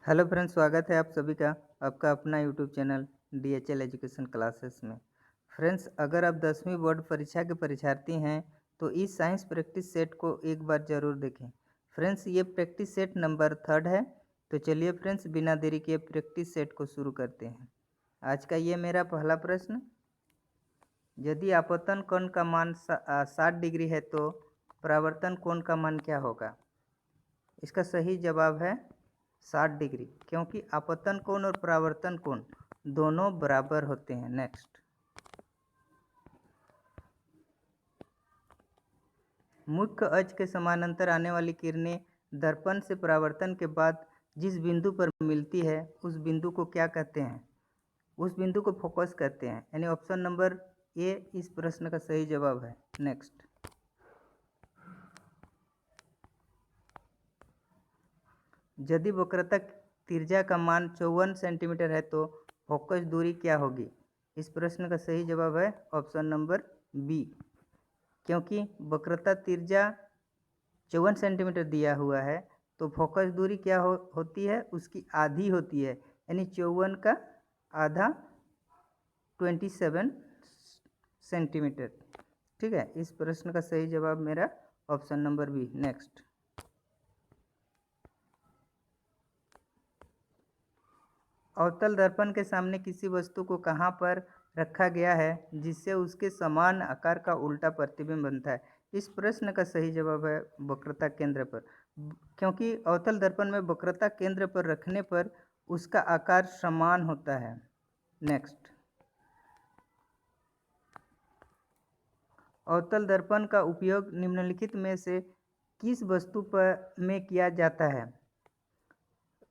Hello friends, स्वागत है आप सभी का आपका अपना YouTube channel DHL education classes में। फ्रेंड्स, अगर आप 10वीं बोर्ड परीक्षा के परीक्षार्थी हैं तो इस साइंस प्रैक्टिस सेट को एक बार ज़रूर देखें। फ्रेंड्स, ये प्रैक्टिस सेट नंबर 3 है। तो चलिए फ्रेंड्स, बिना देरी के प्रैक्टिस सेट को शुरू करते हैं। आज का ये मेरा पहला प्रश्न, यदि आपतन कोण का मान 60 डिग्री है तो परावर्तन कोण का मान क्या होगा? इसका सही जवाब है 60 डिग्री, क्योंकि आपतन कोण और परावर्तन कोण दोनों बराबर होते हैं। नेक्स्ट, मुख्य अक्ष के समानांतर आने वाली किरणें दर्पण से परावर्तन के बाद जिस बिंदु पर मिलती है उस बिंदु को क्या कहते हैं? उस बिंदु को फोकस कहते हैं, यानी ऑप्शन नंबर ए इस प्रश्न का सही जवाब है। नेक्स्ट, यदि वक्रता त्रिज्या का मान 54 सेंटीमीटर है तो फोकस दूरी क्या होगी? इस प्रश्न का सही जवाब है ऑप्शन नंबर बी, क्योंकि वक्रता त्रिज्या 54 सेंटीमीटर दिया हुआ है तो फोकस दूरी क्या होती है? उसकी आधी होती है, यानी 54 का आधा 27 सेंटीमीटर। ठीक है, इस प्रश्न का सही जवाब मेरा ऑप्शन नंबर बी। नेक्स्ट, अवतल दर्पण के सामने किसी वस्तु को कहाँ पर रखा गया है जिससे उसके समान आकार का उल्टा प्रतिबिंब बनता है? इस प्रश्न का सही जवाब है वक्रता केंद्र पर, क्योंकि अवतल दर्पण में वक्रता केंद्र पर रखने पर उसका आकार समान होता है। नेक्स्ट, अवतल दर्पण का उपयोग निम्नलिखित में से किस वस्तु पर में किया जाता है?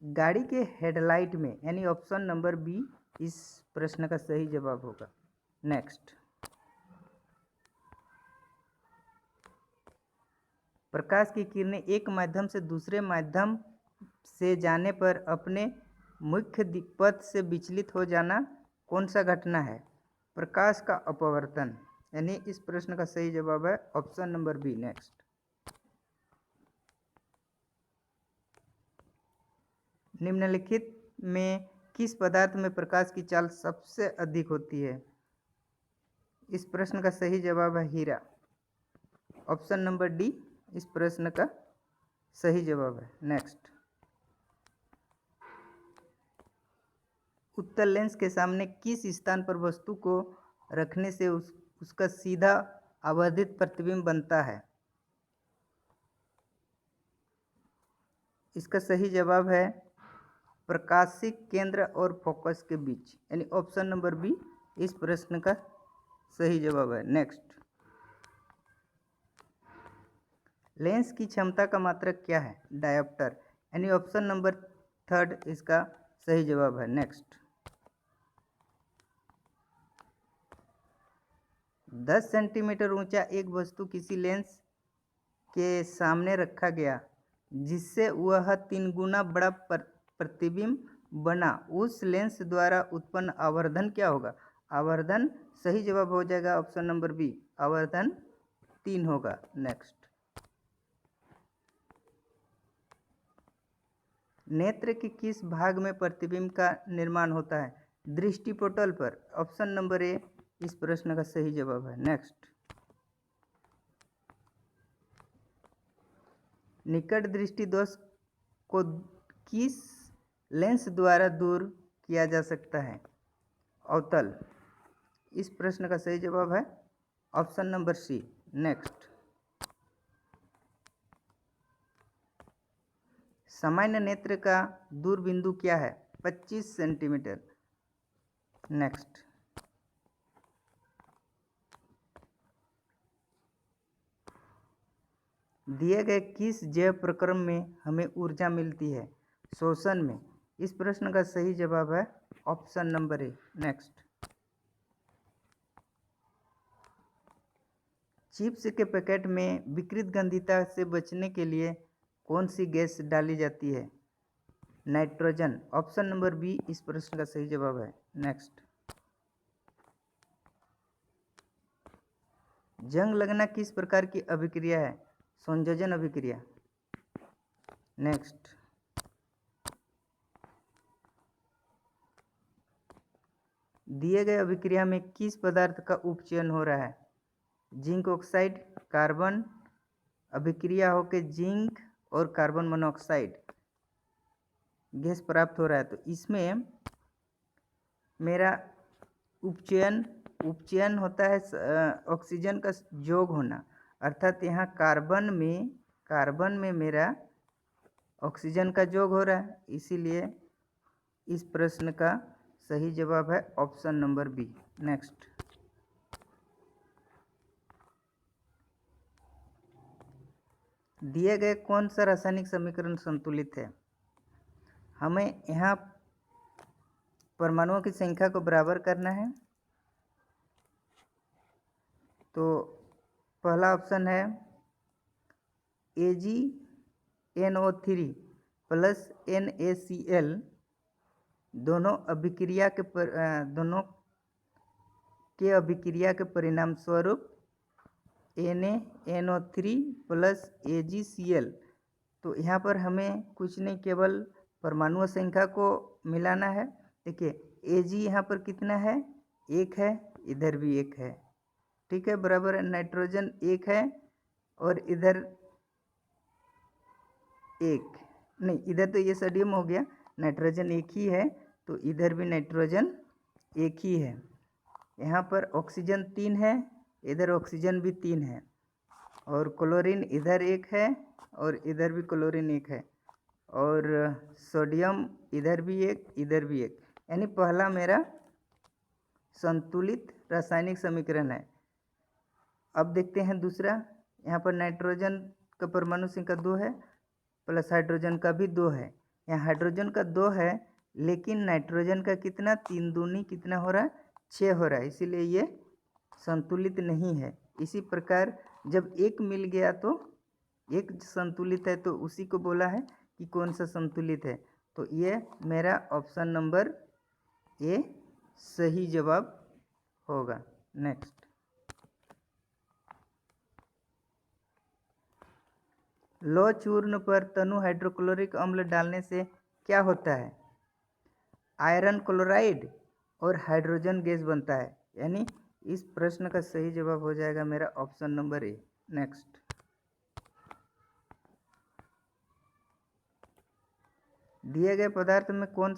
गाड़ी के हेडलाइट में, यानी ऑप्शन नंबर बी इस प्रश्न का सही जवाब होगा। नेक्स्ट, प्रकाश की किरणें एक माध्यम से दूसरे माध्यम से जाने पर अपने मुख्य पथ से विचलित हो जाना कौन सा घटना है? प्रकाश का अपवर्तन, यानी इस प्रश्न का सही जवाब है ऑप्शन नंबर बी। नेक्स्ट, निम्नलिखित में किस पदार्थ में प्रकाश की चाल सबसे अधिक होती है? इस प्रश्न का सही जवाब है हीरा, ऑप्शन नंबर डी इस प्रश्न का सही जवाब है। नेक्स्ट, उत्तल लेंस के सामने किस स्थान पर वस्तु को रखने से उसका सीधा आवर्धित प्रतिबिंब बनता है? इसका सही जवाब है प्रकाशिक केंद्र और फोकस के बीच, यानी ऑप्शन नंबर बी इस प्रश्न का सही जवाब है। नेक्स्ट, लेंस की क्षमता का मात्रक क्या है? डायोप्टर, यानी ऑप्शन नंबर 3 इसका सही जवाब है। नेक्स्ट, 10 सेंटीमीटर ऊंचा एक वस्तु किसी लेंस के सामने रखा गया जिससे वह 3 गुना बड़ा प्रतिबिंब बना, उस लेंस द्वारा उत्पन्न आवर्धन क्या होगा? आवर्धन सही जवाब हो जाएगा ऑप्शन नंबर बी, आवर्धन 3 होगा। नेक्स्ट, नेत्र के किस भाग में प्रतिबिंब का निर्माण होता है? दृष्टिपटल पर, ऑप्शन नंबर ए इस प्रश्न का सही जवाब है। नेक्स्ट, निकट दृष्टि दोष को किस लेंस द्वारा दूर किया जा सकता है? अवतल, इस प्रश्न का सही जवाब है ऑप्शन नंबर सी। नेक्स्ट, सामान्य नेत्र का दूर बिंदु क्या है? 25 सेंटीमीटर। नेक्स्ट, दिए गए किस जैव प्रक्रम में हमें ऊर्जा मिलती है? शोषण में। इस प्रश्न का सही जवाब है option number A. Next, chips के पैकेट में विकृत गंधिता से बचने के लिए कौन सी गैस डाली जाती है? नाइट्रोजन, ऑप्शन नंबर बी इस प्रश्न का सही जवाब है। नेक्स्ट, जंग लगना किस प्रकार की अभिक्रिया है? संयोजन अभिक्रिया। नेक्स्ट, दिए गए अभिक्रिया में किस पदार्थ का उपचयन हो रहा है? जिंक ऑक्साइड, कार्बन अभिक्रिया होकर जिंक और कार्बन मोनोऑक्साइड गैस प्राप्त हो रहा है। तो इसमें मेरा उपचयन होता है ऑक्सीजन का जोग होना, अर्थात यहाँ कार्बन में मेरा ऑक्सीजन का जोग हो रहा है, इसीलिए इस प्रश्न का सही जवाब है ऑप्शन नंबर बी। नेक्स्ट, दिए गए कौन सा रासायनिक समीकरण संतुलित है? हमें यहाँ परमाणुओं की संख्या को बराबर करना है। तो पहला ऑप्शन है AgNO3 प्लस NaCl दोनों के अभिक्रिया के परिणाम स्वरूप NaNO3 प्लस AgCl। तो यहाँ पर हमें कुछ नहीं, केवल परमाणु संख्या को मिलाना है। देखिए Ag यहाँ पर कितना है, 1 है, इधर भी 1 है, ठीक है, बराबर है। नाइट्रोजन 1 है और इधर 1 नहीं, इधर तो ये सोडियम हो गया, नाइट्रोजन 1 ही है, तो इधर भी नाइट्रोजन 1 ही है। यहाँ पर ऑक्सीजन 3 है, इधर ऑक्सीजन भी 3 है, और क्लोरीन इधर 1 है और इधर भी क्लोरीन 1 है, और सोडियम इधर भी 1, इधर भी 1, यानी पहला मेरा संतुलित रासायनिक समीकरण है। अब देखते हैं दूसरा। यहाँ पर नाइट्रोजन का परमाणु संख्या 2 है प्लस हाइड्रोजन का भी 2 है। यहाँ हाइड्रोजन का 2 है, लेकिन नाइट्रोजन का कितना, 3 दूनी कितना हो रहा है, 6 हो रहा है, इसीलिए ये संतुलित नहीं है। इसी प्रकार जब एक मिल गया तो एक संतुलित है, तो उसी को बोला है कि कौन सा संतुलित है। तो ये मेरा ऑप्शन नंबर ए सही जवाब होगा। नेक्स्ट, लौह चूर्ण पर तनु हाइड्रोक्लोरिक अम्ल डालने से क्या होता है? आयरन क्लोराइड और हाइड्रोजन गैस बनता है, यानी इस प्रश्न का सही जवाब हो जाएगा मेरा ऑप्शन नंबर ए। नेक्स्ट, दिए गए पदार्थ में कौन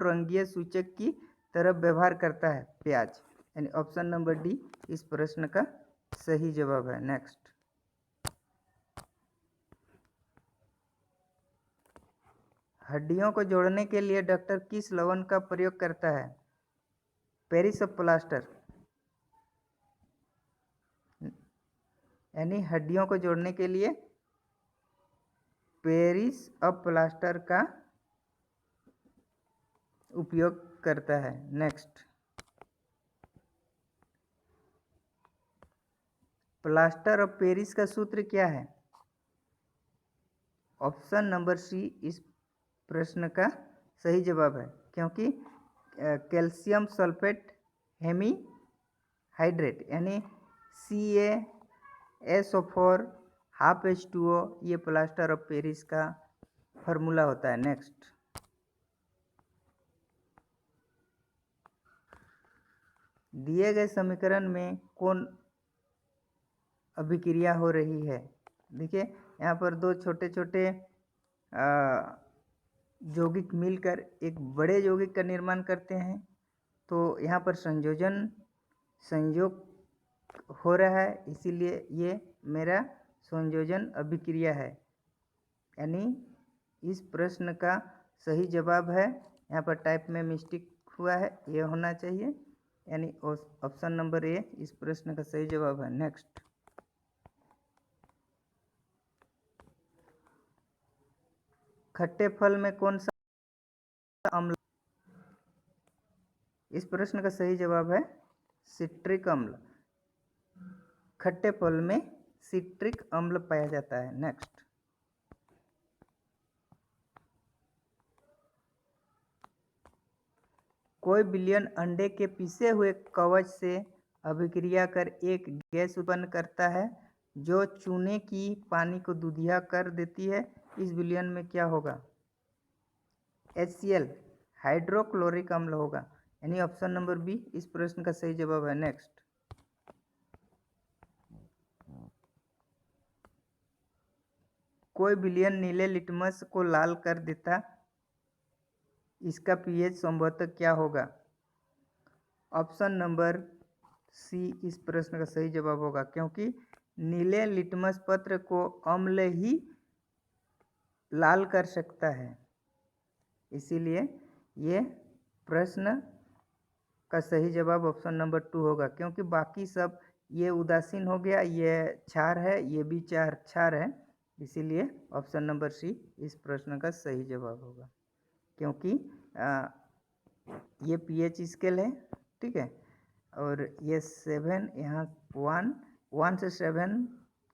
रंगीय सूचक की तरफ व्यवहार करता है? प्याज, यानी ऑप्शन नंबर डी इस प्रश्न का सही जवाब है। नेक्स्ट, हड्डियों को जोड़ने के लिए डॉक्टर किस लवण का प्रयोग करता है? पेरिस ऑफ प्लास्टर, यानी हड्डियों को जोड़ने के लिए पेरिस ऑफ प्लास्टर का उपयोग करता है। नेक्स्ट, प्लास्टर ऑफ पेरिस का सूत्र क्या है? ऑप्शन नंबर सी इस प्रश्न का सही जवाब है, क्योंकि कैल्शियम सल्फेट हेमी हाइड्रेट, यानी CaSO4 ½ H2O, ये प्लास्टर ऑफ पेरिस का फार्मूला होता है। नेक्स्ट, दिए गए समीकरण में कौन अभिक्रिया हो रही है? देखिए यहाँ पर दो छोटे छोटे यौगिक मिलकर एक बड़े यौगिक का निर्माण करते हैं। तो यहाँ पर संयोग हो रहा है, इसीलिए ये मेरा संयोजन अभिक्रिया है, यानी इस प्रश्न का सही जवाब है। यहाँ पर टाइप में मिस्टेक हुआ है, ये होना चाहिए, यानी ऑप्शन नंबर ए इस प्रश्न का सही जवाब है। नेक्स्ट, खट्टे फल में कौन सा अम्ल? इस प्रश्न का सही जवाब है सिट्रिक अम्ल। खट्टे फल में सिट्रिक अम्ल पाया जाता है। नेक्स्ट, कोई बिलियन अंडे के पिसे हुए कवच से अभिक्रिया कर एक गैस उत्पन्न करता है जो चूने की पानी को दूधिया कर देती है। इस विलयन में क्या होगा? HCl हाइड्रोक्लोरिक अम्ल होगा, यानी ऑप्शन नंबर बी इस प्रश्न का सही जवाब है। नेक्स्ट, कोई विलयन नीले लिटमस को लाल कर देता, इसका पीएच संभवतः क्या होगा? ऑप्शन नंबर सी इस प्रश्न का सही जवाब होगा, क्योंकि नीले लिटमस पत्र को अम्ल ही लाल कर सकता है, इसीलिए ये प्रश्न का सही जवाब ऑप्शन नंबर 2 होगा। क्योंकि बाकी सब ये उदासीन हो गया, ये क्षार है, ये भी क्षार है, इसीलिए ऑप्शन नंबर सी इस प्रश्न का सही जवाब होगा। क्योंकि ये पीएच स्केल है, ठीक है, और ये 7 यहाँ 1 से 7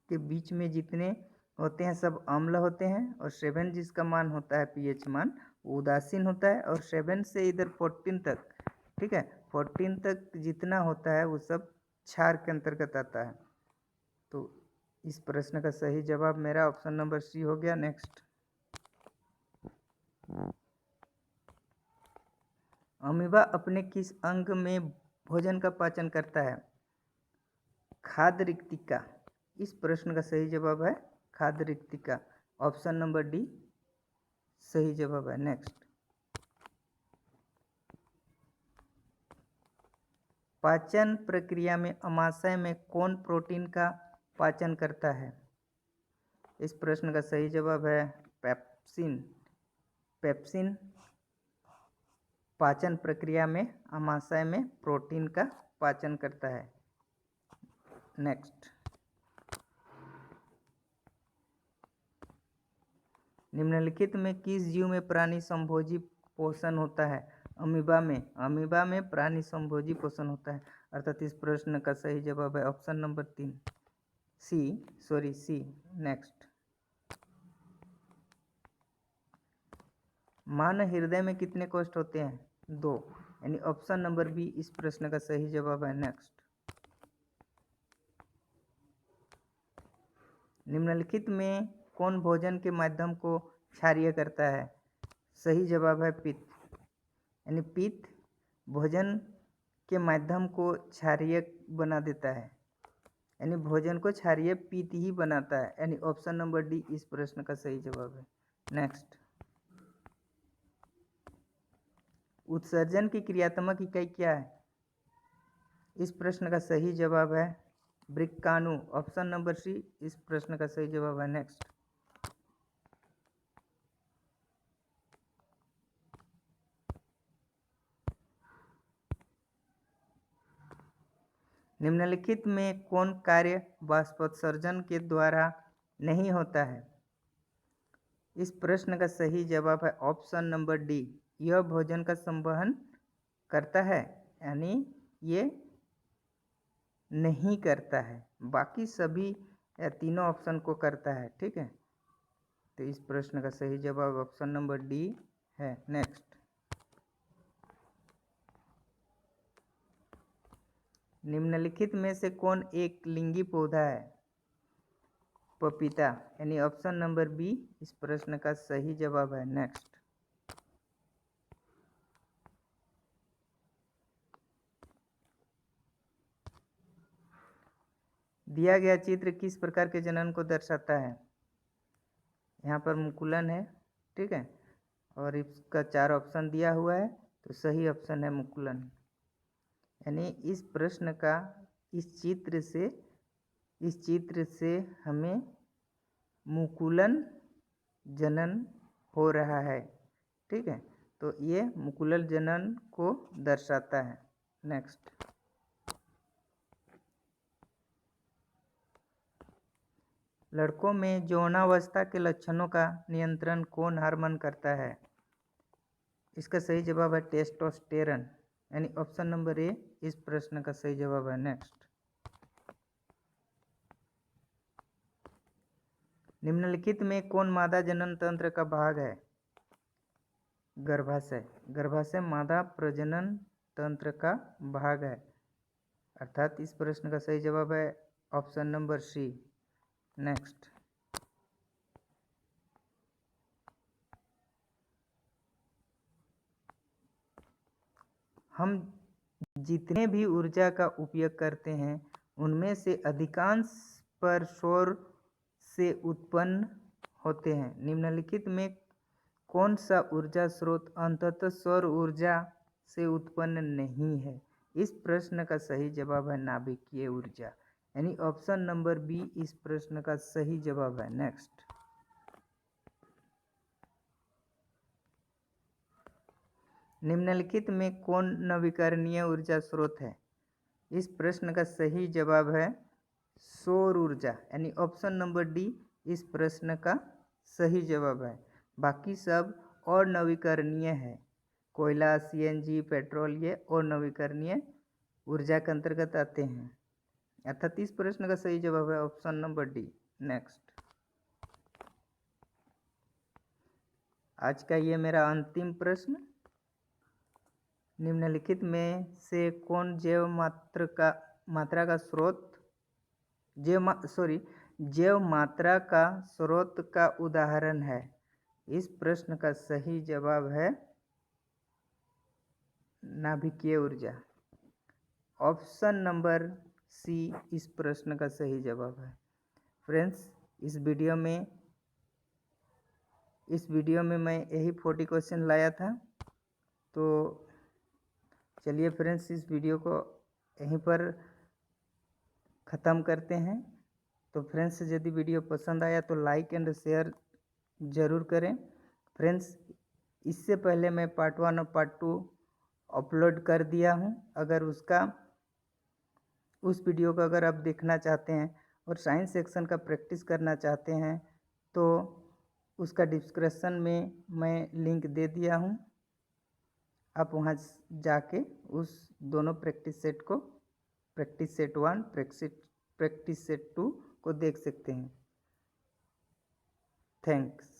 के बीच में जितने होते हैं सब अम्ल होते हैं, और 7 जिसका मान होता है पीएच मान वो उदासीन होता है, और 7 से इधर 14 तक, ठीक है, 14 तक जितना होता है वो सब क्षार के अंतर्गत आता है। तो इस प्रश्न का सही जवाब मेरा ऑप्शन नंबर सी हो गया। नेक्स्ट, अमीबा अपने किस अंग में भोजन का पाचन करता है? खाद्य रिक्तिका। इस प्रश्न का सही जवाब है खाद्य रिक्तिका, ऑप्शन नंबर डी सही जवाब है। नेक्स्ट, पाचन प्रक्रिया में अमाशय में कौन प्रोटीन का पाचन करता है? इस प्रश्न का सही जवाब है पेप्सिन। पेप्सिन पाचन प्रक्रिया में अमाशय में प्रोटीन का पाचन करता है। नेक्स्ट, निम्नलिखित में किस जीव में प्राणी संभोजी पोषण होता है? अमीबा में प्राणी संभोजी पोषण होता है, अर्थात इस प्रश्न का सही जवाब है ऑप्शन नंबर 3 सी। नेक्स्ट, मानव हृदय में कितने कोष्ठ होते हैं? 2, यानी ऑप्शन नंबर बी इस प्रश्न का सही जवाब है। नेक्स्ट, निम्नलिखित में कौन भोजन के माध्यम को क्षारीय करता है? सही जवाब है पित्त, यानी पित्त भोजन के माध्यम को क्षारीय बना देता है, यानी भोजन को क्षारीय पित्त ही बनाता है, यानी ऑप्शन नंबर डी इस प्रश्न का सही जवाब है। नेक्स्ट, उत्सर्जन की क्रियात्मक इकाई क्या है? इस प्रश्न का सही जवाब है वृक्काणु, ऑप्शन नंबर सी इस प्रश्न का सही जवाब है। नेक्स्ट, निम्नलिखित में कौन कार्य बाष्पोत्सर्जन के द्वारा नहीं होता है? इस प्रश्न का सही जवाब है ऑप्शन नंबर डी, यह भोजन का संवहन करता है, यानी ये नहीं करता है, बाकी सभी या तीनों ऑप्शन को करता है, ठीक है। तो इस प्रश्न का सही जवाब ऑप्शन नंबर डी है। नेक्स्ट, निम्नलिखित में से कौन एक लिंगी पौधा है? पपीता, यानी ऑप्शन नंबर बी इस प्रश्न का सही जवाब है। नेक्स्ट, दिया गया चित्र किस प्रकार के जनन को दर्शाता है? यहाँ पर मुकुलन है, ठीक है, और इसका 4 ऑप्शन दिया हुआ है, तो सही ऑप्शन है मुकुलन। यानी इस प्रश्न का इस चित्र से हमें मुकुलन जनन हो रहा है, ठीक है, तो ये मुकुलन जनन को दर्शाता है। नेक्स्ट, लड़कों में यौनावस्था के लक्षणों का नियंत्रण कौन हार्मोन करता है? इसका सही जवाब है टेस्टोस्टेरन, यानी ऑप्शन नंबर ए इस प्रश्न का सही जवाब है। नेक्स्ट, निम्नलिखित में कौन मादा जनन तंत्र का भाग है? गर्भाशय। गर्भाशय मादा प्रजनन तंत्र का भाग है, अर्थात इस प्रश्न का सही जवाब है ऑप्शन नंबर सी। नेक्स्ट, हम जितने भी ऊर्जा का उपयोग करते हैं उनमें से अधिकांश पर सौर से उत्पन्न होते हैं। निम्नलिखित में कौन सा ऊर्जा स्रोत अंततः सौर ऊर्जा से उत्पन्न नहीं है? इस प्रश्न का सही जवाब है नाभिकीय ऊर्जा, यानी ऑप्शन नंबर बी इस प्रश्न का सही जवाब है। नेक्स्ट, निम्नलिखित में कौन नवीकरणीय ऊर्जा स्रोत है? इस प्रश्न का सही जवाब है सौर ऊर्जा, यानी ऑप्शन नंबर डी इस प्रश्न का सही जवाब है। बाकी सब और नवीकरणीय है। कोयला, सीएनजी, पेट्रोल ये और नवीकरणीय ऊर्जा के अंतर्गत आते हैं। अर्थात इस प्रश्न का सही जवाब है ऑप्शन नंबर डी। नेक्स्ट, आज का ये मेरा अंतिम प्रश्न, निम्नलिखित में से कौन जैव मात्रा का स्रोत जैव मात्रा का स्रोत का उदाहरण है? इस प्रश्न का सही जवाब है नाभिकीय ऊर्जा, ऑप्शन नंबर सी इस प्रश्न का सही जवाब है। फ्रेंड्स, इस वीडियो में मैं यही 40 क्वेश्चन लाया था। तो चलिए फ्रेंड्स, इस वीडियो को यहीं पर ख़त्म करते हैं। तो फ्रेंड्स, यदि वीडियो पसंद आया तो लाइक एंड शेयर ज़रूर करें। फ्रेंड्स, इससे पहले मैं पार्ट 1 और पार्ट 2 अपलोड कर दिया हूं। अगर उस वीडियो को अगर आप देखना चाहते हैं और साइंस सेक्शन का प्रैक्टिस करना चाहते हैं तो उसका डिस्क्रिप्शन में मैं लिंक दे दिया हूं। आप वहां जाके उस दोनों प्रैक्टिस सेट 1, प्रैक्टिस सेट 2 को देख सकते हैं। थैंक्स।